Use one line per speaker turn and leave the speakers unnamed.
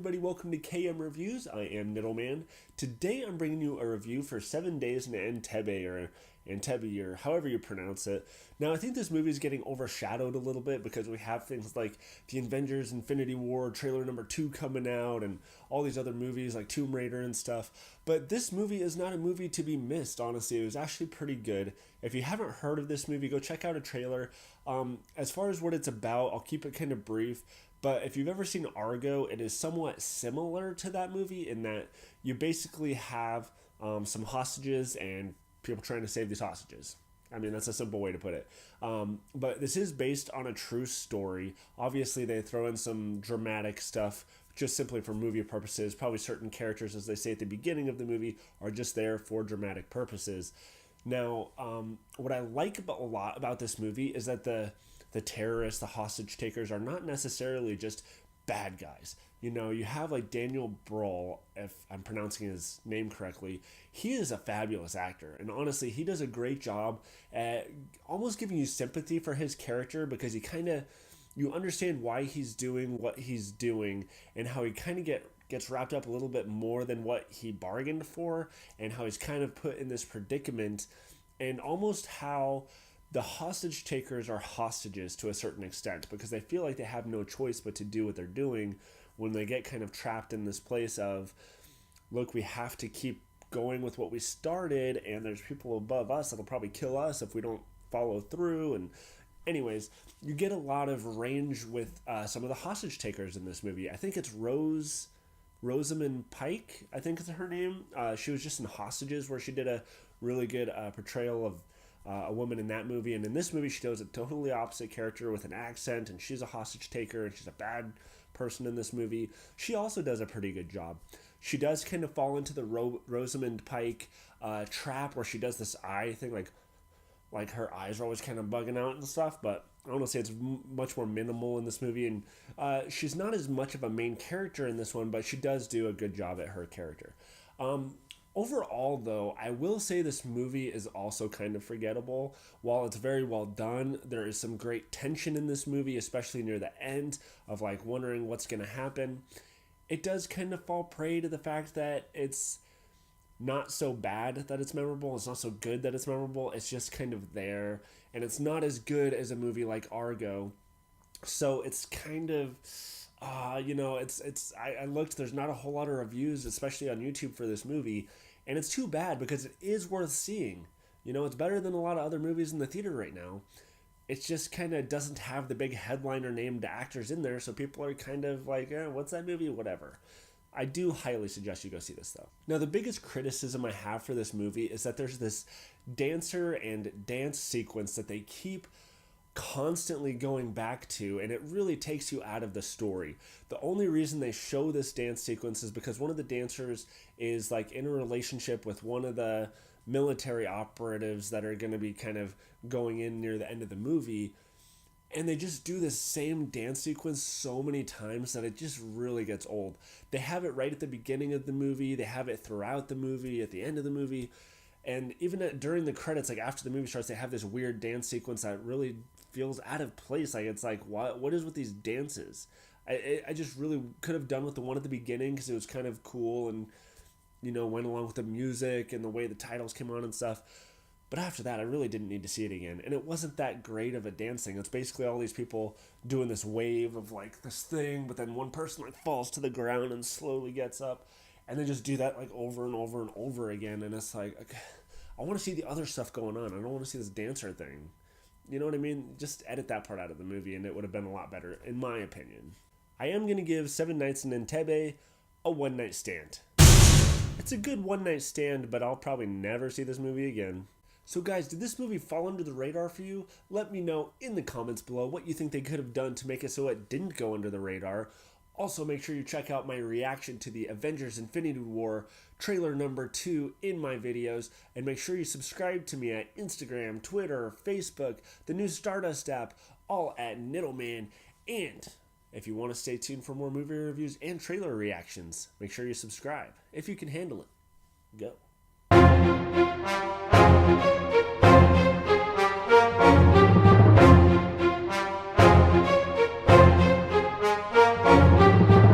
everybody, welcome to KM Reviews. I am Middleman. Today I'm bringing you a review for 7 Days in Entebbe, or Entebbe, or however you pronounce it. Now, I think this movie is getting overshadowed a little bit because we have things like the Avengers Infinity War trailer number 2 coming out and all these other movies like Tomb Raider and stuff. But this movie is not a movie to be missed, honestly. It was actually pretty good. If you haven't heard of this movie, go check out a trailer. As far as what it's about, I'll keep it kind of brief. But if you've ever seen Argo, it is somewhat similar to that movie in that you basically have some hostages and people trying to save these hostages. I mean, that's a simple way to put it. But this is based on a true story. Obviously, they throw in some dramatic stuff just simply for movie purposes. Probably certain characters, as they say at the beginning of the movie, are just there for dramatic purposes. Now, what I like a lot about this movie is that the terrorists, the hostage takers, are not necessarily just bad guys. You know, you have like Daniel Bruhl, if I'm pronouncing his name correctly. He is a fabulous actor, and honestly, he does a great job at almost giving you sympathy for his character because you understand why he's doing what he's doing and how he kind of gets wrapped up a little bit more than what he bargained for, and how he's kind of put in this predicament, and almost how the hostage takers are hostages to a certain extent because they feel like they have no choice but to do what they're doing when they get kind of trapped in this place of, look, we have to keep going with what we started, and there's people above us that'll probably kill us if we don't follow through. And anyways, you get a lot of range with some of the hostage takers in this movie. I think it's Rosamund Pike, I think is her name. She was just in Hostages, where she did a really good portrayal of a woman in that movie, and in this movie she does a totally opposite character with an accent, and she's a hostage taker, and she's a bad person in this movie. She also does a pretty good job. She does kind of fall into the Rosamund Pike trap where she does this eye thing, like her eyes are always kind of bugging out and stuff, but I want to say it's much more minimal in this movie, and she's not as much of a main character in this one, but she does do a good job at her character. Overall, though, I will say this movie is also kind of forgettable. While it's very well done, there is some great tension in this movie, especially near the end, of like wondering what's going to happen. It does kind of fall prey to the fact that it's not so bad that it's memorable. It's not so good that it's memorable. It's just kind of there, and it's not as good as a movie like Argo. So it's kind of... I looked, there's not a whole lot of reviews, especially on YouTube, for this movie, and it's too bad because it is worth seeing. You know, it's better than a lot of other movies in the theater right now. It just kind of doesn't have the big headliner named actors in there, so people are kind of like, what's that movie? Whatever. I do highly suggest you go see this, though. Now, the biggest criticism I have for this movie is that there's this dancer and dance sequence that they keep constantly going back to, and it really takes you out of the story. The only reason they show this dance sequence is because one of the dancers is like in a relationship with one of the military operatives that are going to be kind of going in near the end of the movie, and they just do this same dance sequence so many times that it just really gets old. They have it right at the beginning of the movie, they have it throughout the movie, at the end of the movie, and even during the credits, like after the movie starts, they have this weird dance sequence that really feels out of place. Like, it's like, what is with these dances? I just really could have done with the one at the beginning because it was kind of cool and, you know, went along with the music and the way the titles came on and stuff. But after that, I really didn't need to see it again. And it wasn't that great of a dancing. It's basically all these people doing this wave of like this thing, but then one person like falls to the ground and slowly gets up. And they just do that like over and over and over again. And it's like, okay, I want to see the other stuff going on. I don't want to see this dancer thing. You know what I mean? Just edit that part out of the movie and it would have been a lot better, in my opinion. I am going to give 7 Nights in Entebbe a one-night stand. It's a good one-night stand, but I'll probably never see this movie again. So guys, did this movie fall under the radar for you? Let me know in the comments below what you think they could have done to make it so it didn't go under the radar. Also, make sure you check out my reaction to the Avengers Infinity War trailer number 2 in my videos, and make sure you subscribe to me at Instagram, Twitter, Facebook, the new Stardust app, all at Niddleman. And if you want to stay tuned for more movie reviews and trailer reactions, make sure you subscribe if you can handle it. Go.